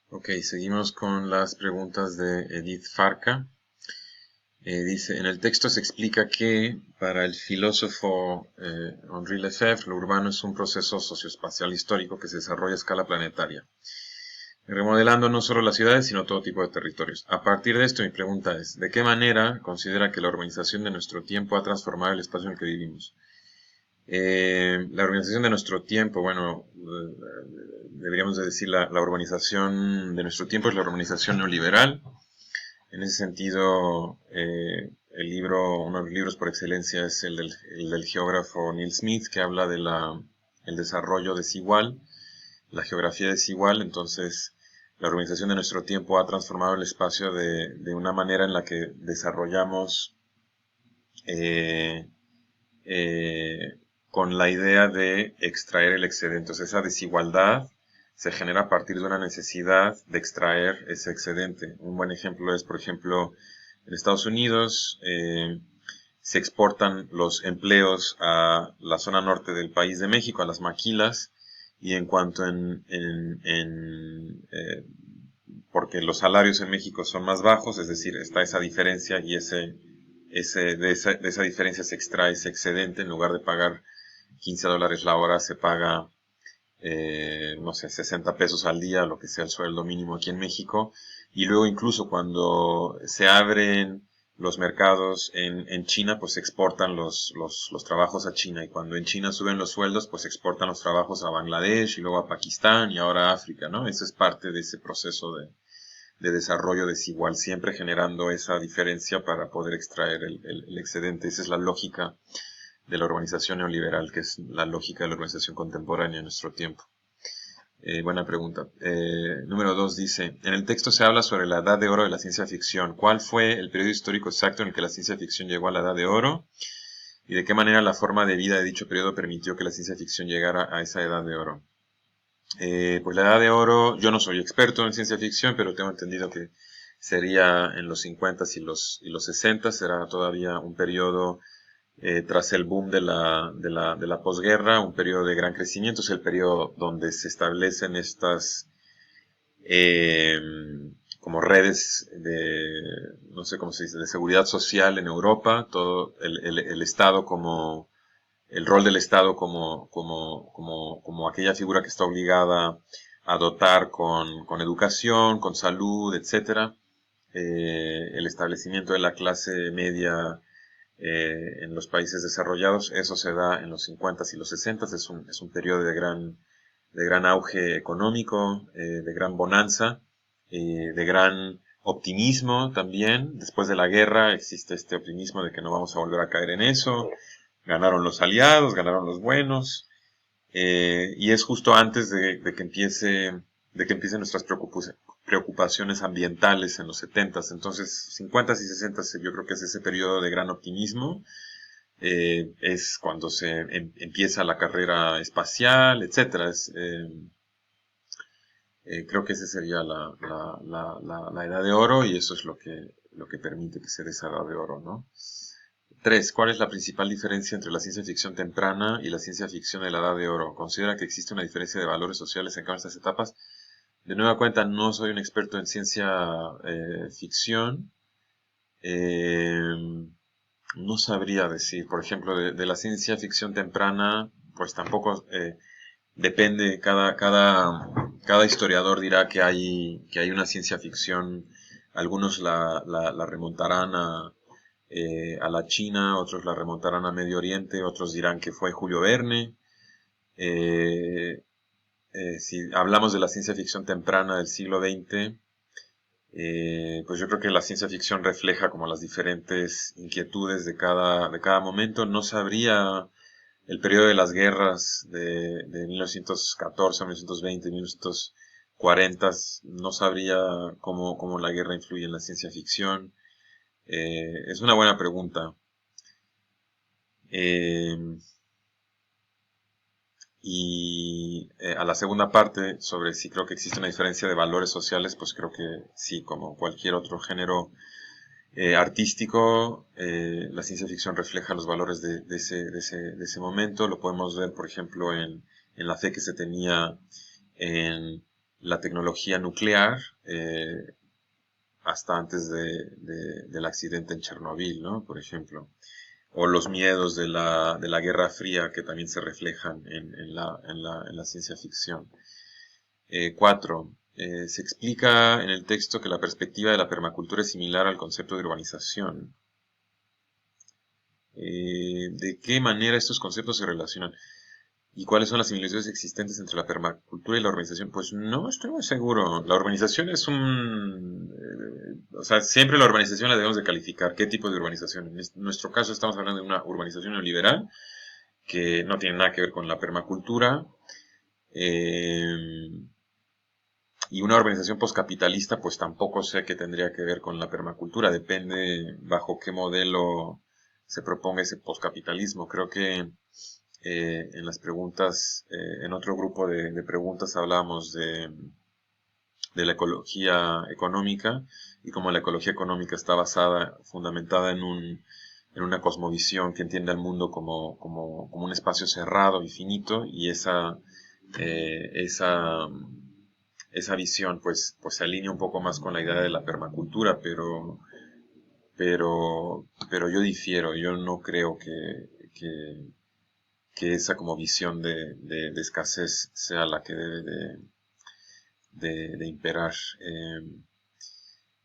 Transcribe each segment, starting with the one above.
Ok, seguimos con las preguntas de Edith Farca. Dice, en el texto se explica que para el filósofo Henri Lefebvre, lo urbano es un proceso socioespacial histórico que se desarrolla a escala planetaria, remodelando no solo las ciudades, sino todo tipo de territorios. A partir de esto, mi pregunta es, ¿de qué manera considera que la urbanización de nuestro tiempo ha transformado el espacio en el que vivimos? La urbanización de nuestro tiempo, bueno, deberíamos de decir la urbanización de nuestro tiempo es la urbanización neoliberal. En ese sentido, uno de los libros por excelencia es el del geógrafo Neil Smith, que habla de el desarrollo desigual, la geografía desigual. Entonces, la urbanización de nuestro tiempo ha transformado el espacio de una manera en la que desarrollamos eh, eh, con la idea de extraer el excedente. Entonces, esa desigualdad se genera a partir de una necesidad de extraer ese excedente. Un buen ejemplo es, por ejemplo, en Estados Unidos se exportan los empleos a la zona norte del país de México, a las maquilas, y en cuanto porque los salarios en México son más bajos, es decir, está esa diferencia y de esa diferencia se extrae ese excedente. En lugar de pagar $15 la hora, se paga, no sé, 60 pesos al día, lo que sea el sueldo mínimo aquí en México. Y luego incluso cuando se abren los mercados en China, pues se exportan los trabajos a China. Y cuando en China suben los sueldos, pues se exportan los trabajos a Bangladesh y luego a Pakistán y ahora a África, ¿no? Eso es parte de ese proceso de desarrollo desigual, siempre generando esa diferencia para poder extraer el excedente. Esa es la lógica de la urbanización neoliberal, que es la lógica de la urbanización contemporánea en nuestro tiempo. Buena pregunta. Número 2 dice, en el texto se habla sobre la edad de oro de la ciencia ficción. ¿Cuál fue el periodo histórico exacto en el que la ciencia ficción llegó a la edad de oro? ¿Y de qué manera la forma de vida de dicho periodo permitió que la ciencia ficción llegara a esa edad de oro? Pues la edad de oro, yo no soy experto en ciencia ficción, pero tengo entendido que sería en los 50 y los 60, será todavía un periodo tras el boom de la posguerra, un periodo de gran crecimiento. Es el periodo donde se establecen estas eh, como redes no sé cómo se dice, de seguridad social en Europa, todo el Estado como el rol del Estado como aquella figura que está obligada a dotar con educación, con salud, etcétera. El establecimiento de la clase media en los países desarrollados, eso se da en los 50 y los 60, es un periodo de gran auge económico, de gran bonanza, de gran optimismo también. Después de la guerra existe este optimismo de que no vamos a volver a caer en eso. Ganaron los aliados, ganaron los buenos, y es justo antes de que empiecen nuestras preocupaciones ambientales en los 70. Entonces, 50 y 60 yo creo que es ese periodo de gran optimismo. Es cuando se empieza la carrera espacial, etcétera. Creo que esa sería la edad de oro, y eso es lo que permite que se dé esa edad de oro, ¿no? 3. ¿Cuál es la principal diferencia entre la ciencia ficción temprana y la ciencia ficción de la Edad de Oro? ¿Considera que existe una diferencia de valores sociales en cada una de estas etapas? De nueva cuenta, no soy un experto en ciencia ficción. No sabría decir. Por ejemplo, de la ciencia ficción temprana, pues tampoco depende. Cada historiador dirá que hay una ciencia ficción. Algunos la remontarán a la China, otros la remontarán a Medio Oriente, otros dirán que fue Julio Verne. Eh, si hablamos de la ciencia ficción temprana del siglo XX, pues yo creo que la ciencia ficción refleja como las diferentes inquietudes de cada momento. No sabría el periodo de las guerras de 1914, 1920, 1940, no sabría cómo la guerra influye en la ciencia ficción. Es una buena pregunta. Eh, y a la segunda parte, sobre si creo que existe una diferencia de valores sociales, pues creo que sí, como cualquier otro género artístico, la ciencia ficción refleja los valores de ese momento. Lo podemos ver, por ejemplo, en la fe que se tenía en la tecnología nuclear hasta antes del accidente en Chernobyl, ¿no? Por ejemplo. O los miedos de la Guerra Fría que también se reflejan en la ciencia ficción. 4. Se explica en el texto que la perspectiva de la permacultura es similar al concepto de urbanización. ¿De qué manera estos conceptos se relacionan? ¿Y cuáles son las similitudes existentes entre la permacultura y la urbanización? Pues no estoy muy seguro. La urbanización es o sea, siempre la urbanización la debemos de calificar. ¿Qué tipo de urbanización? En nuestro caso estamos hablando de una urbanización neoliberal que no tiene nada que ver con la permacultura. Y una urbanización poscapitalista, pues tampoco sé qué tendría que ver con la permacultura. Depende bajo qué modelo se proponga ese poscapitalismo. Creo que en las preguntas, en otro grupo de preguntas hablábamos de la ecología económica y cómo la ecología económica está fundamentada en una cosmovisión que entiende al mundo como un espacio cerrado y finito, y esa visión pues se alinea un poco más con la idea de la permacultura, pero yo difiero. Yo no creo que esa como visión de escasez sea la que debe de imperar.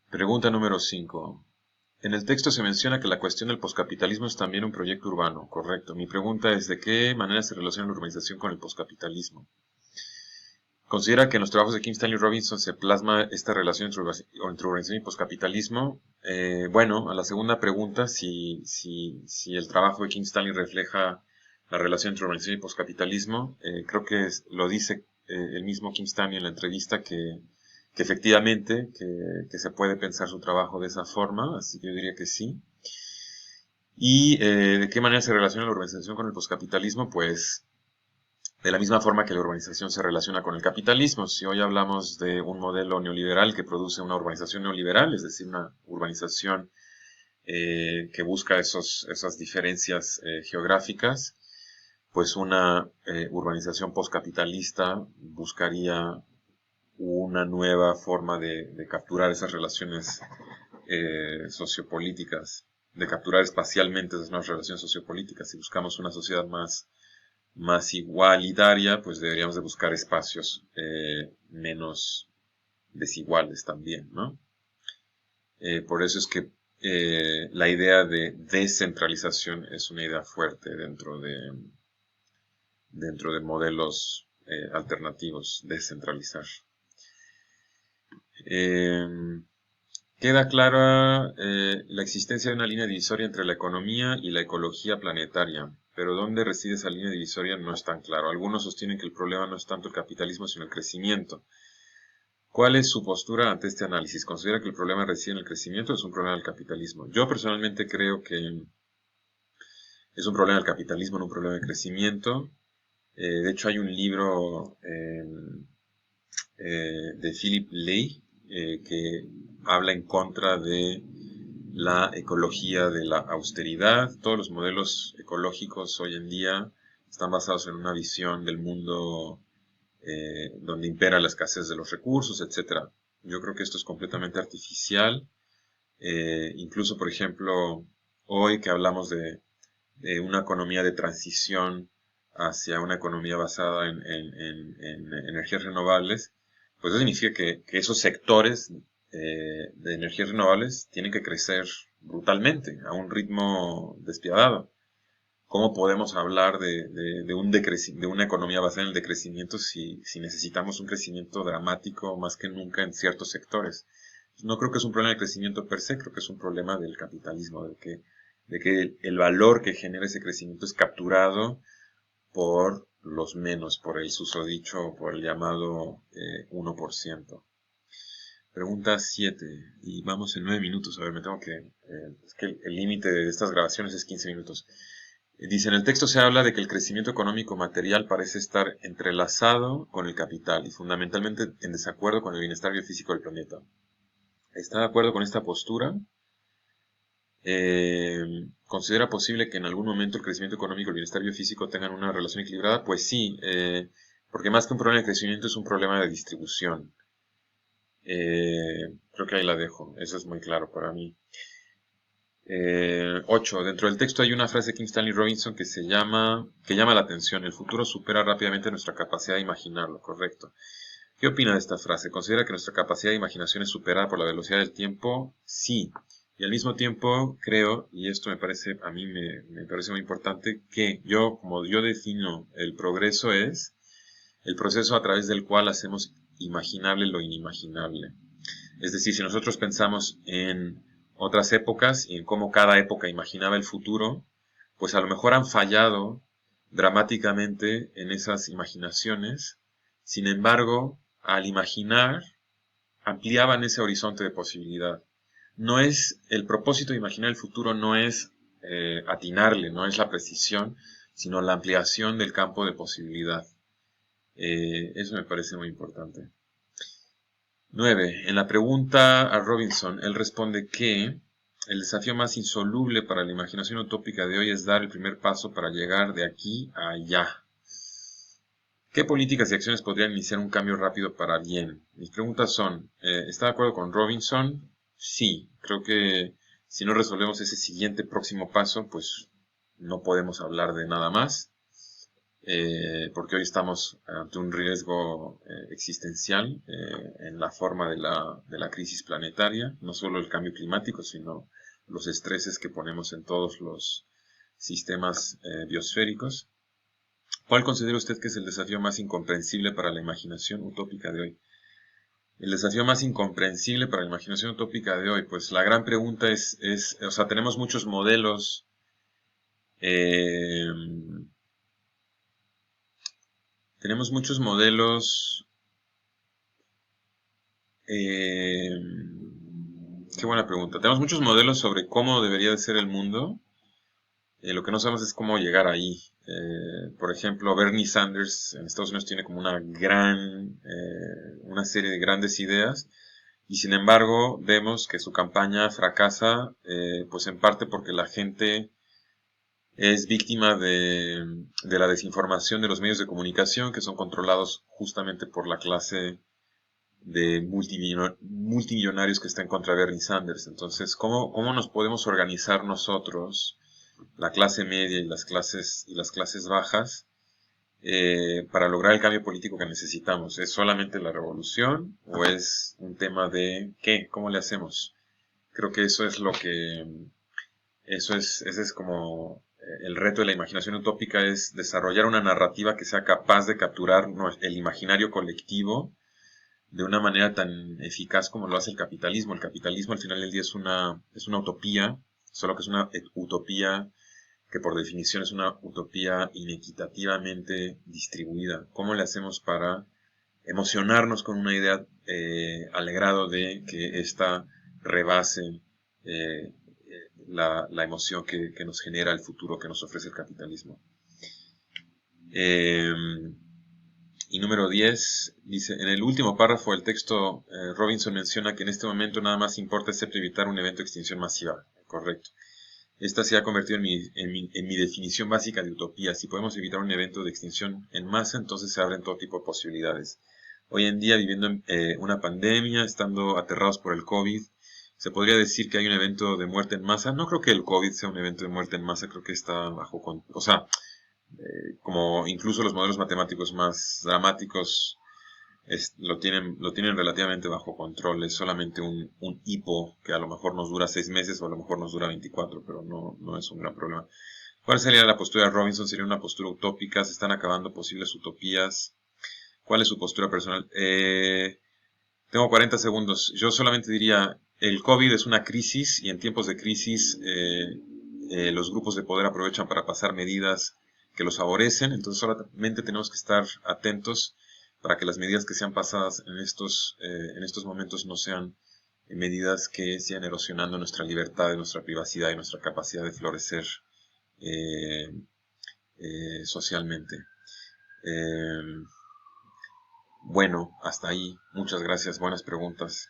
Pregunta número 5. En el texto se menciona que la cuestión del poscapitalismo es también un proyecto urbano, correcto. Mi pregunta es, ¿de qué manera se relaciona la urbanización con el poscapitalismo? ¿Considera que en los trabajos de Kim Stanley Robinson se plasma esta relación entre urbanización y poscapitalismo? Bueno, a la segunda pregunta, si el trabajo de Kim Stanley refleja la relación entre urbanización y poscapitalismo, creo que lo dice el mismo Kim Stanley en la entrevista que efectivamente que se puede pensar su trabajo de esa forma, así que yo diría que sí. ¿Y de qué manera se relaciona la urbanización con el poscapitalismo? Pues de la misma forma que la urbanización se relaciona con el capitalismo. Si hoy hablamos de un modelo neoliberal que produce una urbanización neoliberal, es decir, una urbanización que busca esas diferencias geográficas, pues una urbanización postcapitalista buscaría una nueva forma de capturar esas relaciones sociopolíticas, de capturar espacialmente esas nuevas relaciones sociopolíticas. Si buscamos una sociedad más igualitaria, pues deberíamos de buscar espacios menos desiguales también, ¿no? Por eso es que la idea de descentralización es una idea fuerte dentro de modelos alternativos, descentralizar. Queda clara la existencia de una línea divisoria entre la economía y la ecología planetaria, pero dónde reside esa línea divisoria no es tan claro. Algunos sostienen que el problema no es tanto el capitalismo sino el crecimiento. ¿Cuál es su postura ante este análisis? ¿Considera que el problema reside en el crecimiento o es un problema del capitalismo? Yo personalmente creo que es un problema del capitalismo, no un problema del crecimiento. De hecho, hay un libro de Philip Ley que habla en contra de la ecología de la austeridad. Todos los modelos ecológicos hoy en día están basados en una visión del mundo donde impera la escasez de los recursos, etc. Yo creo que esto es completamente artificial. Incluso, por ejemplo, hoy que hablamos de una economía de transición hacia una economía basada en energías renovables, pues eso significa que esos sectores de energías renovables tienen que crecer brutalmente, a un ritmo despiadado. ¿Cómo podemos hablar de una economía basada en el decrecimiento si necesitamos un crecimiento dramático más que nunca en ciertos sectores? No creo que es un problema del crecimiento per se, creo que es un problema del capitalismo, de que el valor que genera ese crecimiento es capturado por los menos, por el susodicho, por el llamado 1%. Pregunta 7, y vamos en 9 minutos. A ver, es que el límite de estas grabaciones es 15 minutos. Dice, en el texto se habla de que el crecimiento económico material parece estar entrelazado con el capital y fundamentalmente en desacuerdo con el bienestar biofísico del planeta. ¿Está de acuerdo con esta postura? ¿Considera posible que en algún momento el crecimiento económico y el bienestar biofísico tengan una relación equilibrada? Pues sí, porque más que un problema de crecimiento es un problema de distribución. Creo que ahí la dejo, eso es muy claro para mí. 8. Dentro del texto hay una frase de Kim Stanley Robinson que llama la atención. El futuro supera rápidamente nuestra capacidad de imaginarlo, correcto. ¿Qué opina de esta frase? ¿Considera que nuestra capacidad de imaginación es superada por la velocidad del tiempo? Sí. Y al mismo tiempo creo, y esto a mí me parece muy importante, que como yo defino el progreso es el proceso a través del cual hacemos imaginable lo inimaginable. Es decir, si nosotros pensamos en otras épocas y en cómo cada época imaginaba el futuro, pues a lo mejor han fallado dramáticamente en esas imaginaciones. Sin embargo, al imaginar, ampliaban ese horizonte de posibilidad. No es, el propósito de imaginar el futuro no es atinarle, no es la precisión, sino la ampliación del campo de posibilidad. Eso me parece muy importante. 9. En la pregunta a Robinson, él responde que el desafío más insoluble para la imaginación utópica de hoy es dar el primer paso para llegar de aquí a allá. ¿Qué políticas y acciones podrían iniciar un cambio rápido para bien? Mis preguntas son, ¿está de acuerdo con Robinson? Sí, creo que si no resolvemos ese siguiente próximo paso, pues no podemos hablar de nada más. Porque hoy estamos ante un riesgo existencial en la forma de la crisis planetaria, no solo el cambio climático, sino los estreses que ponemos en todos los sistemas biosféricos. ¿Cuál considera usted que es el desafío más incomprensible para la imaginación utópica de hoy? El desafío más incomprensible para la imaginación utópica de hoy, pues la gran pregunta o sea, tenemos muchos modelos Tenemos muchos modelos. Qué buena pregunta. Tenemos muchos modelos sobre cómo debería de ser el mundo. Lo que no sabemos es cómo llegar ahí. Por ejemplo, Bernie Sanders en Estados Unidos tiene como una serie de grandes ideas. Y sin embargo, vemos que su campaña fracasa, pues en parte porque la gente es víctima de la desinformación de los medios de comunicación que son controlados justamente por la clase de multimillonarios que está en contra de Bernie Sanders. Entonces, ¿cómo nos podemos organizar nosotros, la clase media y las clases bajas, para lograr el cambio político que necesitamos? ¿Es solamente la revolución o es un tema de qué? ¿Cómo le hacemos? Creo que ese es como el reto de la imaginación utópica, es desarrollar una narrativa que sea capaz de capturar el imaginario colectivo de una manera tan eficaz como lo hace el capitalismo. El capitalismo al final del día es una utopía, solo que es una utopía que por definición es una utopía inequitativamente distribuida. ¿Cómo le hacemos para emocionarnos con una idea al grado de que ésta rebase la emoción que nos genera el futuro que nos ofrece el capitalismo? Y número 10 dice, en el último párrafo del texto, Robinson menciona que en este momento nada más importa excepto evitar un evento de extinción masiva. Correcto. Esta se ha convertido en mi definición básica de utopía. Si podemos evitar un evento de extinción en masa, entonces se abren todo tipo de posibilidades. Hoy en día, viviendo una pandemia, estando aterrados por el COVID, ¿se podría decir que hay un evento de muerte en masa? No creo que el COVID sea un evento de muerte en masa, creo que está bajo control. O sea, como incluso los modelos matemáticos más dramáticos lo tienen relativamente bajo control. Es solamente un hipo que a lo mejor nos dura 6 meses o a lo mejor nos dura 24, pero no es un gran problema. ¿Cuál sería la postura de Robinson? ¿Sería una postura utópica? ¿Se están acabando posibles utopías? ¿Cuál es su postura personal? Tengo 40 segundos. Yo solamente diría, el COVID es una crisis y en tiempos de crisis los grupos de poder aprovechan para pasar medidas que los favorecen, entonces solamente tenemos que estar atentos para que las medidas que sean pasadas en estos momentos no sean medidas que sigan erosionando nuestra libertad, nuestra privacidad y nuestra capacidad de florecer socialmente. Bueno, hasta ahí. Muchas gracias. Buenas preguntas.